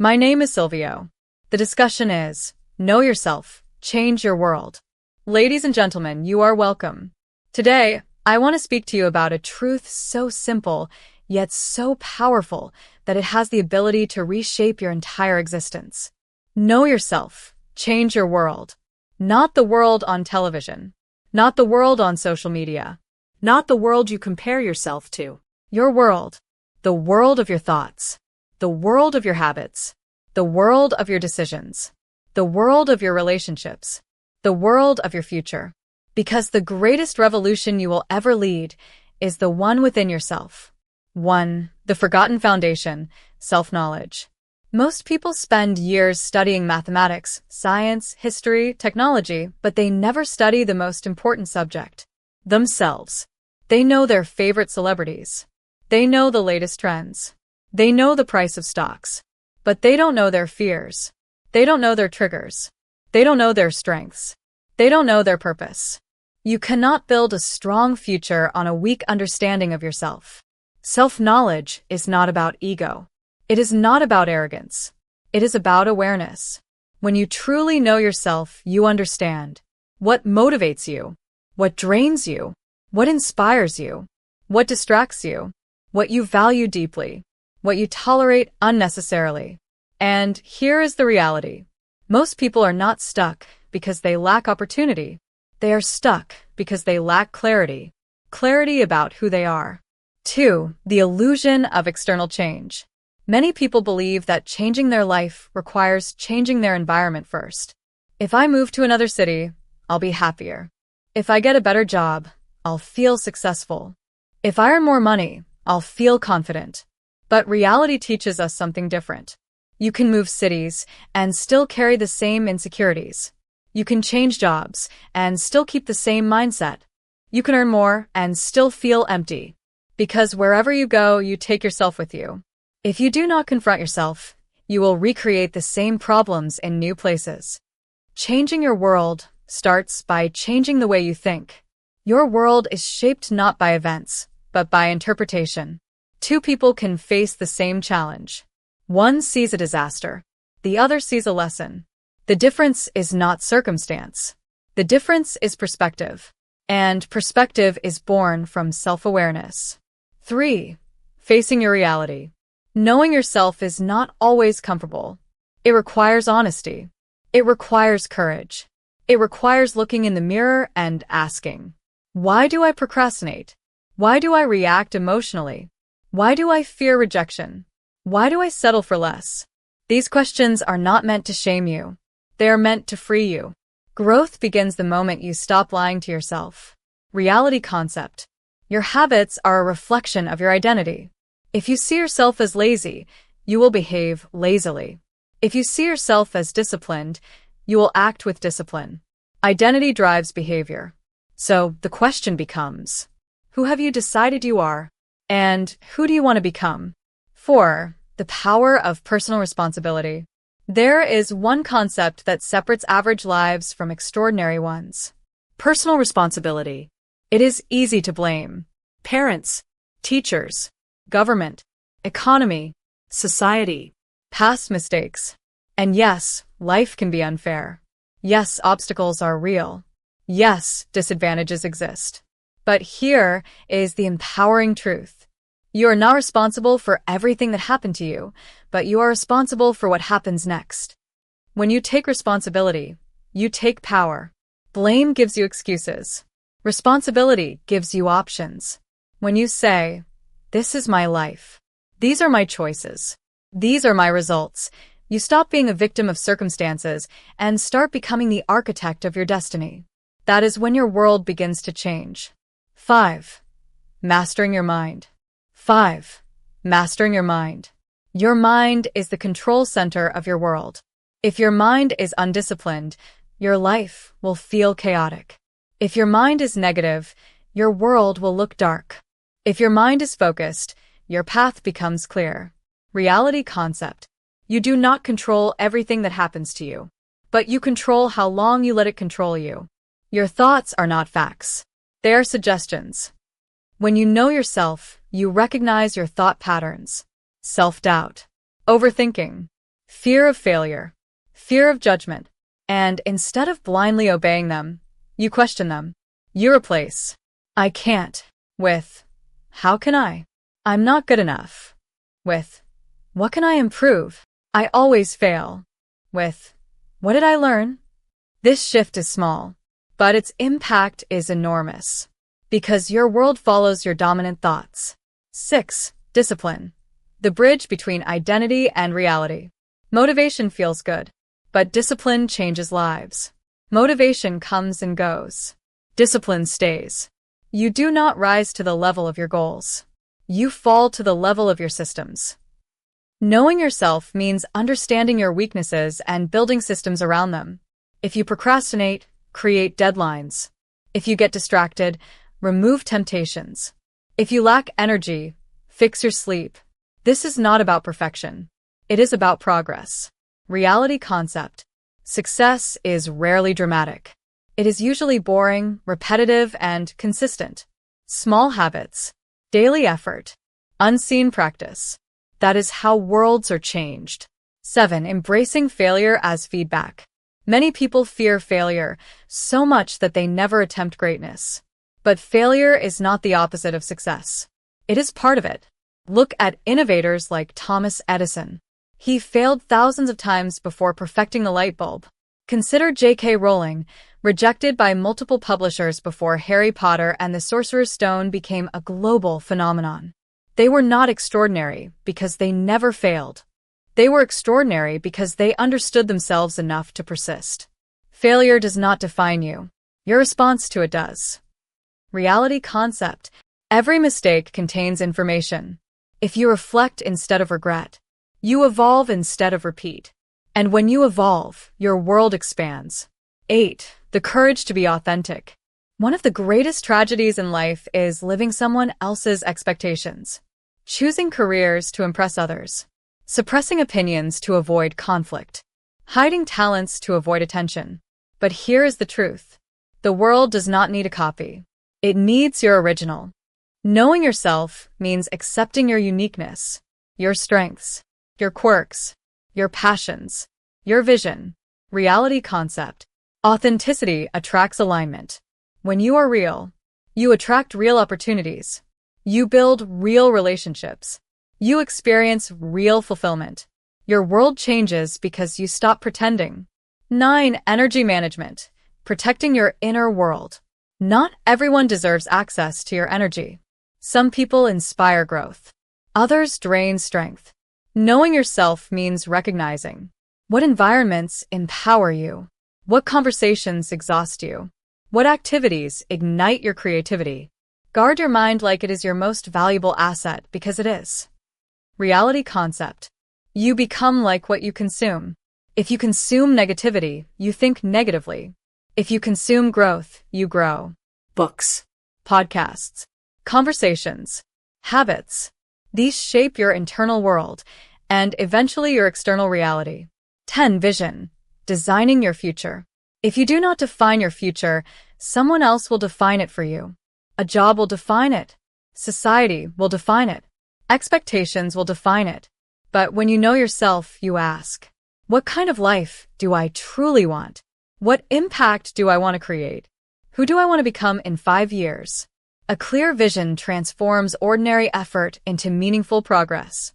My name is Silvio. The discussion is, Know Yourself, Change Your World. Ladies and gentlemen, you are welcome. Today, I want to speak to you about a truth so simple, yet so powerful, that it has the ability to reshape your entire existence. Know yourself, change your world. Not the world on television. Not the world on social media. Not the world you compare yourself to. Your world. The world of your thoughts. The world of your habits. The world of your decisions. The world of your relationships. The world of your future. Because the greatest revolution you will ever lead is the one within yourself. 1. The forgotten foundation, self-knowledge. Most people spend years studying mathematics, science, history, technology, but they never study the most important subject, themselves. They know their favorite celebrities. They know the latest trends. They know the price of stocks. But they don't know their fears. They don't know their triggers. They don't know their strengths. They don't know their purpose. You cannot build a strong future on a weak understanding of yourself. Self-knowledge is not about ego. It is not about arrogance. It is about awareness. When you truly know yourself, you understand what motivates you, what drains you, what inspires you, what distracts you, what you value deeply, what you tolerate unnecessarily. And here is the reality. Most people are not stuck because they lack opportunity. They are stuck because they lack clarity. Clarity about who they are. 2. The illusion of external change. Many people believe that changing their life requires changing their environment first. If I move to another city, I'll be happier. If I get a better job, I'll feel successful. If I earn more money, I'll feel confident. But reality teaches us something different. You can move cities and still carry the same insecurities. You can change jobs and still keep the same mindset. You can earn more and still feel empty. Because wherever you go, you take yourself with you. If you do not confront yourself, you will recreate the same problems in new places. Changing your world starts by changing the way you think. Your world is shaped not by events, but by interpretation. 2 people can face the same challenge. One sees a disaster. The other sees a lesson. The difference is not circumstance. The difference is perspective. And perspective is born from self-awareness. 3. Facing your reality. Knowing yourself is not always comfortable. It requires honesty. It requires courage. It requires looking in the mirror and asking, why do I procrastinate? Why do I react emotionally? Why do I fear rejection? Why do I settle for less? These questions are not meant to shame you. They are meant to free you. Growth begins the moment you stop lying to yourself. Reality concept. Your habits are a reflection of your identity. If you see yourself as lazy, you will behave lazily. If you see yourself as disciplined, you will act with discipline. Identity drives behavior. So the question becomes, who have you decided you are? And who do you want to become? 4. The power of personal responsibility. There is one concept that separates average lives from extraordinary ones. Personal responsibility. It is easy to blame parents, teachers, government, economy, society, past mistakes. And yes, life can be unfair. Yes, obstacles are real. Yes, disadvantages exist. But here is the empowering truth. You are not responsible for everything that happened to you, but you are responsible for what happens next. When you take responsibility, you take power. Blame gives you excuses. Responsibility gives you options. When you say, this is my life. These are my choices. These are my results. You stop being a victim of circumstances and start becoming the architect of your destiny. That is when your world begins to change. 5. Mastering your mind. 5. Mastering your mind. Your mind is the control center of your world. If your mind is undisciplined, your life will feel chaotic. If your mind is negative, your world will look dark. If your mind is focused, your path becomes clear. Reality concept. You do not control everything that happens to you, but you control how long you let it control you. Your thoughts are not facts. They are suggestions. When you know yourself, you recognize your thought patterns. Self-doubt, overthinking, fear of failure, fear of judgment, and instead of blindly obeying them, you question them. You replace "I can't" with "How can I?" "I'm not good enough" with "What can I improve?" "I always fail" with "What did I learn?" This shift is small, but its impact is enormous, because your world follows your dominant thoughts. 6. Discipline, the bridge between identity and reality. Motivation feels good, but discipline changes lives. Motivation comes and goes. Discipline stays. You do not rise to the level of your goals. You fall to the level of your systems. Knowing yourself means understanding your weaknesses and building systems around them. If you procrastinate, create deadlines. If you get distracted, remove temptations. If you lack energy, fix your sleep. This is not about perfection. It is about progress. Reality concept. Success is rarely dramatic. It is usually boring, repetitive, and consistent. Small habits, daily effort, unseen practice. That is how worlds are changed. 7. Embracing failure as feedback. Many people fear failure so much that they never attempt greatness. But failure is not the opposite of success. It is part of it. Look at innovators like Thomas Edison. He failed thousands of times before perfecting the light bulb. Consider J.K. Rowling, rejected by multiple publishers before Harry Potter and the Sorcerer's Stone became a global phenomenon. They were not extraordinary because they never failed. They were extraordinary because they understood themselves enough to persist. Failure does not define you. Your response to it does. Reality concept. Every mistake contains information. If you reflect instead of regret, you evolve instead of repeat. And when you evolve, your world expands. 8. The courage to be authentic. One of the greatest tragedies in life is living someone else's expectations. Choosing careers to impress others. Suppressing opinions to avoid conflict. Hiding talents to avoid attention. But here is the truth. The world does not need a copy. It needs your original. Knowing yourself means accepting your uniqueness, your strengths, your quirks, your passions, your vision. Reality concept. Authenticity attracts alignment. When you are real, you attract real opportunities. You build real relationships. You experience real fulfillment. Your world changes because you stop pretending. 9. Energy management. Protecting your inner world. Not everyone deserves access to your energy. Some people inspire growth. Others drain strength. Knowing yourself means recognizing what environments empower you, what conversations exhaust you, what activities ignite your creativity. Guard your mind like it is your most valuable asset because it is. Reality concept. You become like what you consume. If you consume negativity, you think negatively. If you consume growth, you grow. Books, podcasts, conversations, habits. These shape your internal world and eventually your external reality. 10. Vision, designing your future. If you do not define your future, someone else will define it for you. A job will define it. Society will define it. Expectations will define it. But when you know yourself, you ask, what kind of life do I truly want? What impact do I want to create? Who do I want to become in 5 years? A clear vision transforms ordinary effort into meaningful progress.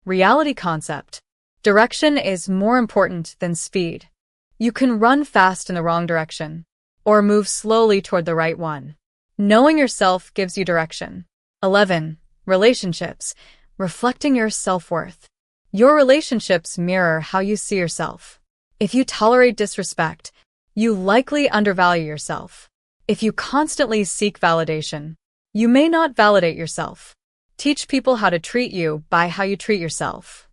Reality concept. Direction is more important than speed. You can run fast in the wrong direction, or move slowly toward the right one. Knowing yourself gives you direction. 11. Relationships, reflecting your self-worth. Your relationships mirror how you see yourself. If you tolerate disrespect, you likely undervalue yourself. If you constantly seek validation, you may not validate yourself. Teach people how to treat you by how you treat yourself.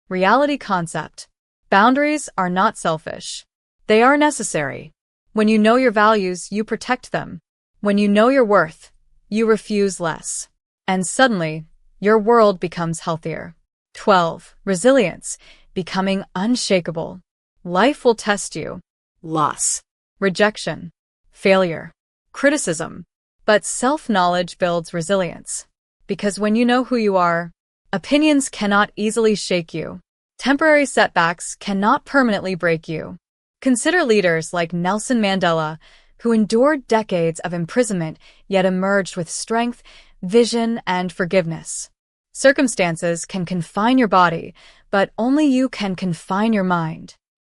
Reality concept. Boundaries are not selfish. They are necessary. When you know your values, you protect them. When you know your worth, you refuse less. And suddenly, your world becomes healthier. 12. Resilience, becoming unshakable. Life will test you. Loss, rejection, failure, criticism. But self-knowledge builds resilience. Because when you know who you are, opinions cannot easily shake you. Temporary setbacks cannot permanently break you. Consider leaders like Nelson Mandela, who endured decades of imprisonment yet emerged with strength, vision, and forgiveness. Circumstances can confine your body, but only you can confine your mind.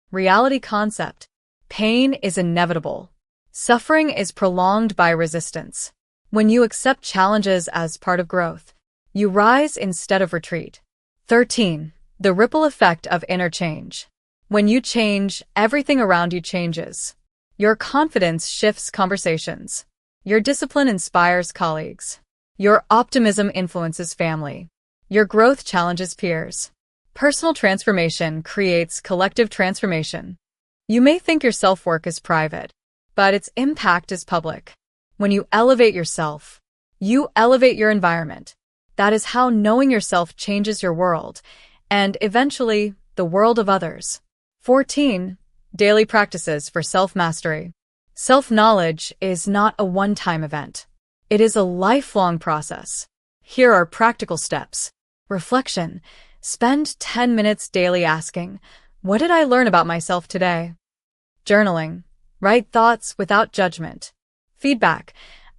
Reality concept. Pain is inevitable. Suffering is prolonged by resistance. When you accept challenges as part of growth, you rise instead of retreat. 13. The ripple effect of inner change. When you change, everything around you changes. Your confidence shifts conversations. Your discipline inspires colleagues. Your optimism influences family. Your growth challenges peers. Personal transformation creates collective transformation. You may think your self-work is private, but its impact is public. When you elevate yourself, you elevate your environment. That is how knowing yourself changes your world, and eventually, the world of others. 14. Daily practices for self-mastery. Self-knowledge is not a one-time event. It is a lifelong process. Here are practical steps. Reflection. Spend 10 minutes daily asking, what did I learn about myself today? Journaling. Write thoughts without judgment. Feedback.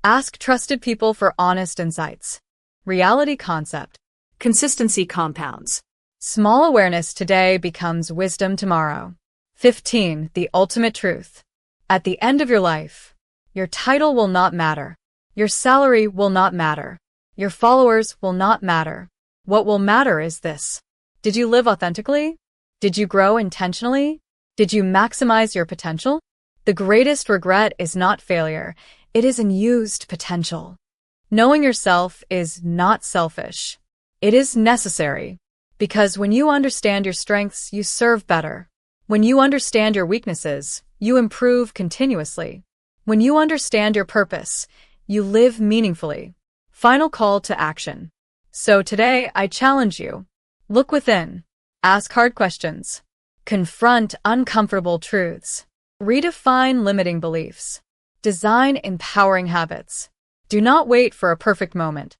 Ask trusted people for honest insights. Reality concept. Consistency compounds. Small awareness today becomes wisdom tomorrow. 15. The ultimate truth. At the end of your life, your title will not matter. Your salary will not matter. Your followers will not matter. What will matter is this. Did you live authentically? Did you grow intentionally? Did you maximize your potential? The greatest regret is not failure. It is unused potential. Knowing yourself is not selfish. It is necessary. Because when you understand your strengths, you serve better. When you understand your weaknesses, you improve continuously. When you understand your purpose, you live meaningfully. Final call to action. So today, I challenge you. Look within. Ask hard questions. Confront uncomfortable truths. Redefine limiting beliefs. Design empowering habits. Do not wait for a perfect moment.